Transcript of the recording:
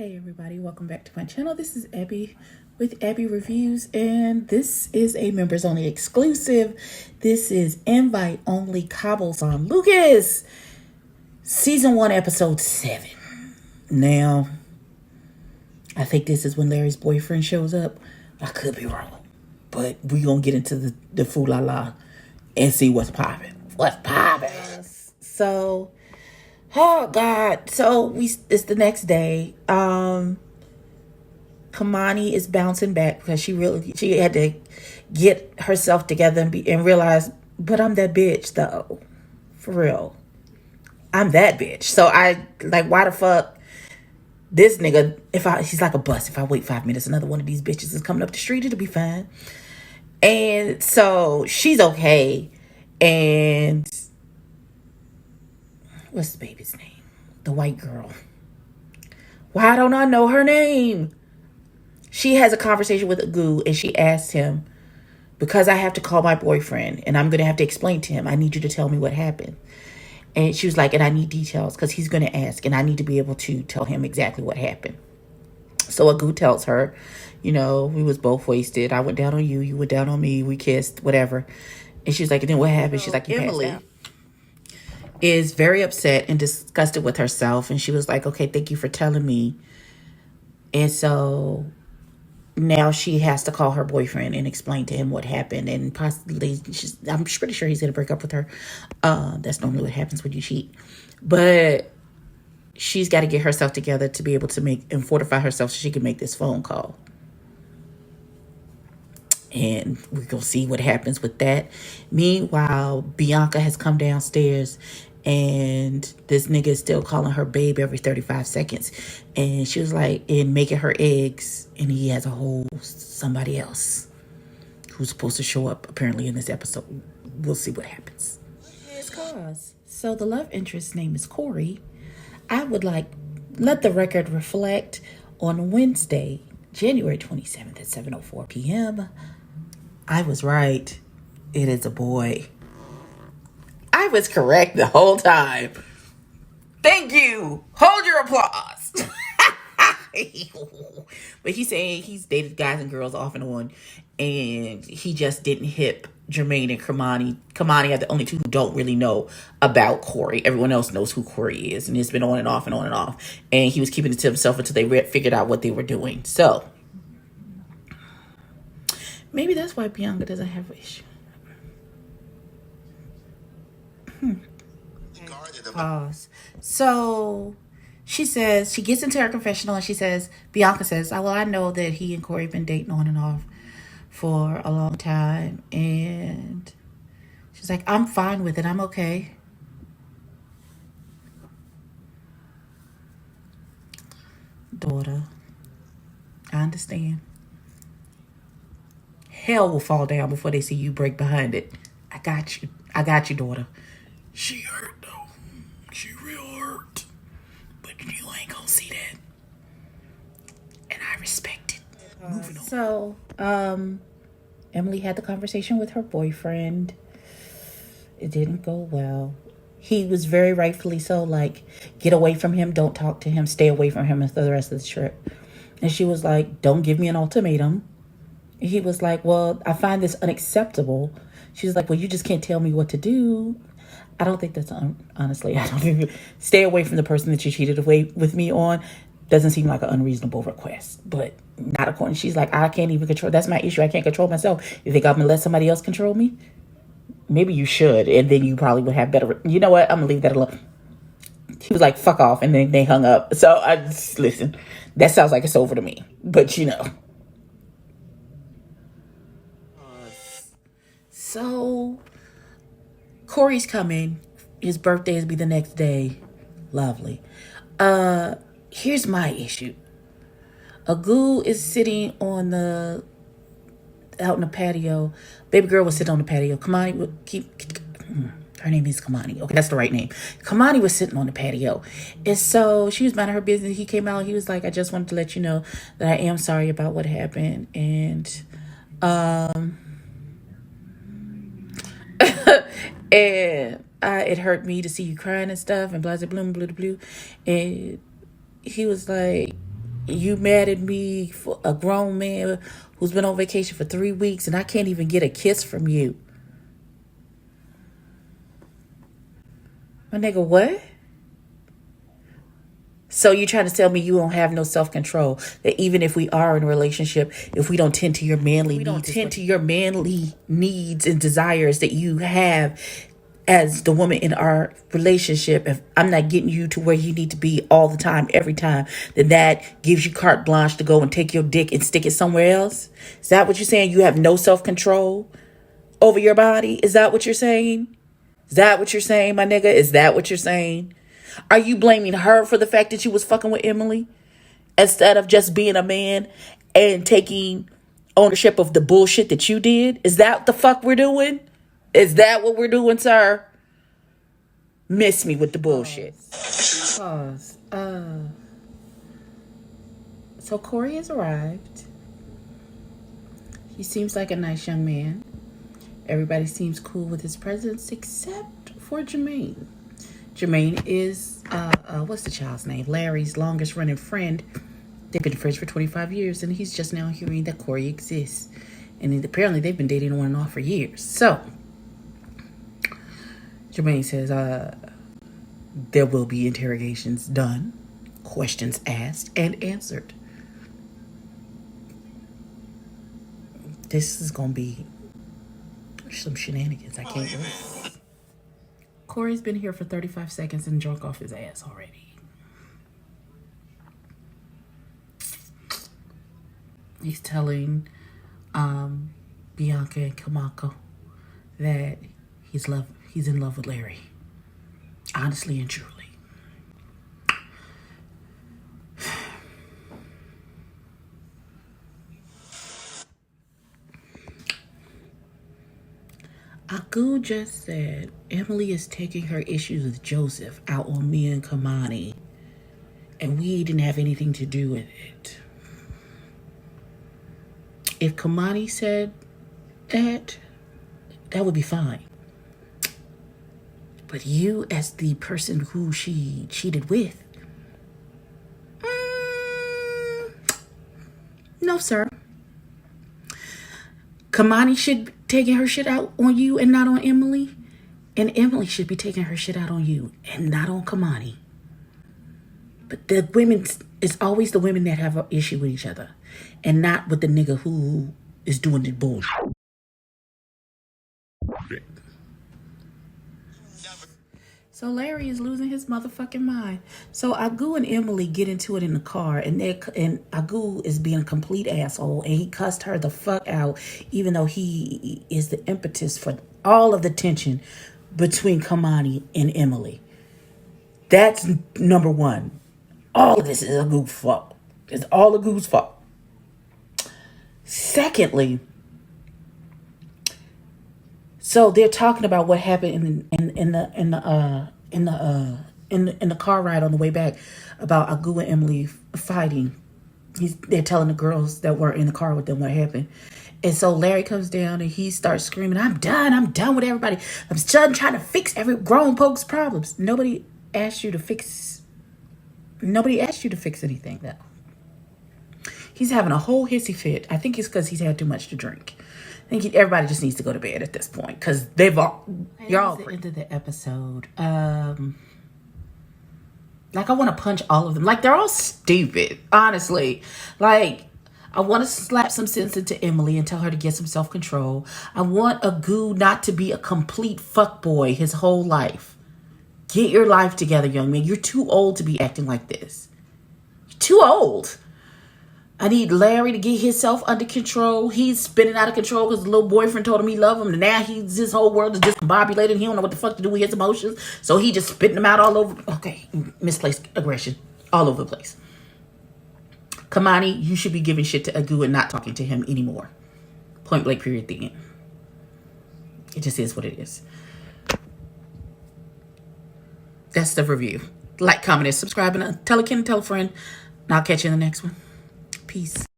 Hey everybody, welcome back to my channel. This is Abby with Abby Reviews, and this is a members only exclusive. This is invite only Cabo San Lucas, season 1, episode 7. Now, I think this is when Larry's boyfriend shows up. I could be wrong, but we gonna get into the foo la la and see what's popping. What's popping? So, oh God. So it's the next day. Kamani is bouncing back because she had to get herself together and realize, but I'm that bitch though. For real. I'm that bitch. So I like, why the fuck this nigga, he's like a bus. If I wait 5 minutes, another one of these bitches is coming up the street, it'll be fine. And so she's okay. And what's the baby's name? The white girl. Why don't I know her name? She has a conversation with Agu and she asks him, because I have to call my boyfriend and I'm going to have to explain to him, I need you to tell me what happened. And she was like, and I need details because he's going to ask and I need to be able to tell him exactly what happened. So Agu tells her, we was both wasted. I went down on you. You went down on me. We kissed, whatever. And she's like, and then what happened? She's like, Emily is very upset and disgusted with herself. And she was like, okay, thank you for telling me. And so now she has to call her boyfriend and explain to him what happened. And possibly, I'm pretty sure he's going to break up with her. That's normally what happens when you cheat. But she's got to get herself together to be able to make and fortify herself so she can make this phone call. And we're going to see what happens with that. Meanwhile, Bianca has come downstairs and this nigga is still calling her babe every 35 seconds. And she was like, and making her eggs. And he has a whole somebody else who's supposed to show up apparently in this episode. We'll see what happens. It's cause. So the love interest's name is Corey. I would let the record reflect on Wednesday, January 27th at 7:04 p.m. I was right. It is a boy. I was correct the whole time. Thank you. Hold your applause. But he's saying he's dated guys and girls off and on, and he just didn't hip Jermaine and Kamani. Kamani are the only two who don't really know about Corey. Everyone else knows who Corey is, and it's been on and off and on and off. And he was keeping it to himself until they figured out what they were doing. So maybe that's why Bianca doesn't have an issue. Pause. So she says, she gets into her confessional and she says, Bianca says, well, I know that he and Corey have been dating on and off for a long time. And she's like, I'm fine with it. I'm okay. Daughter, I understand. Hell will fall down before they see you break behind it. I got you. I got you, daughter. She hurt, though. She real hurt. But you ain't gonna see that. And I respect it. Moving on. So, Emily had the conversation with her boyfriend. It didn't go well. He was very rightfully so, like, get away from him, don't talk to him, stay away from him for the rest of the trip. And she was like, don't give me an ultimatum. He was like, well, I find this unacceptable. She was like, well, you just can't tell me what to do. I don't think that's, honestly, I don't think, stay away from the person that you cheated away with me on. Doesn't seem like an unreasonable request, but not according. She's like, I can't even control. That's my issue. I can't control myself. You think I'm going to let somebody else control me? Maybe you should. And then you probably would have better. You know what? I'm going to leave that alone. He was like, fuck off. And then they hung up. So I just, listen, that sounds like it's over to me, but So Corey's coming. His birthday will be the next day. Lovely. Here's my issue. Agu is sitting out in the patio. Baby girl was sitting on the patio. Kamani would her name is Kamani. Okay, that's the right name. Kamani was sitting on the patio. And so she was minding her business. He came out. He was like, I just wanted to let you know that I am sorry about what happened. And and it hurt me to see you crying and stuff and blah, blah, blah, blah, blah. And he was like, You mad at me for a grown man who's been on vacation for 3 weeks and I can't even get a kiss from you. My nigga, what? So you trying to tell me you don't have no self-control? That even if we are in a relationship, if we don't tend to your manly needs and desires that you have as the woman in our relationship, if I'm not getting you to where you need to be all the time, every time, then that gives you carte blanche to go and take your dick and stick it somewhere else? Is that what you're saying? You have no self-control over your body? Is that what you're saying? Is that what you're saying, my nigga? Is that what you're saying? Are you blaming her for the fact that you was fucking with Emily instead of just being a man and taking ownership of the bullshit that you did? Is that what the fuck we're doing? Is that what we're doing, sir? Miss me with the bullshit. Pause. So Corey has arrived. He seems like a nice young man. Everybody seems cool with his presence except for Jermaine. Jermaine is, what's the child's name? Larry's longest running friend. They've been friends for 25 years, and he's just now hearing that Corey exists. And apparently they've been dating on and off for years. So, Jermaine says, there will be interrogations done, questions asked and answered. This is going to be some shenanigans. I can't wait. Corey's been here for 35 seconds and drunk off his ass already. He's telling Bianca and Kamako that he's in love with Larry. Honestly and truly. Aku just said Emily is taking her issues with Joseph out on me and Kamani, and we didn't have anything to do with it. If Kamani said that would be fine. But you, as the person who she cheated with, no, sir. Kamani should be taking her shit out on you and not on Emily. And Emily should be taking her shit out on you and not on Kamani. But the women, it's always the women that have an issue with each other. And not with the nigga who is doing the bullshit. So Larry is losing his motherfucking mind. So Agu and Emily get into it in the car, and Agu is being a complete asshole, and he cussed her the fuck out, even though he is the impetus for all of the tension between Kamani and Emily. That's number one. All of this is Agu's fault. It's all Agu's fault. Secondly, so they're talking about what happened in the car ride on the way back about Agu and Emily fighting. They're telling the girls that were in the car with them what happened. And so Larry comes down and he starts screaming, I'm done with everybody. I'm done trying to fix every grown folks' problems. Nobody asked you to fix anything though. He's having a whole hissy fit. I think it's because he's had too much to drink. I think everybody just needs to go to bed at this point because you're all the end of the episode. Like I want to punch all of them. Like they're all stupid, honestly. Like I want to slap some sense into Emily and tell her to get some self-control. I want Agu not to be a complete fuckboy his whole life. Get your life together, young man. You're too old to be acting like this. You're too old. I need Larry to get himself under control. He's spinning out of control because the little boyfriend told him he loved him. And now his whole world is discombobulated. He don't know what the fuck to do with his emotions. So he just spitting them out all over. Okay, misplaced aggression. All over the place. Kamani, you should be giving shit to Agu and not talking to him anymore. Point blank period, the end. It just is what it is. That's the review. Like, comment, and subscribe. And tell a friend. And I'll catch you in the next one. Peace.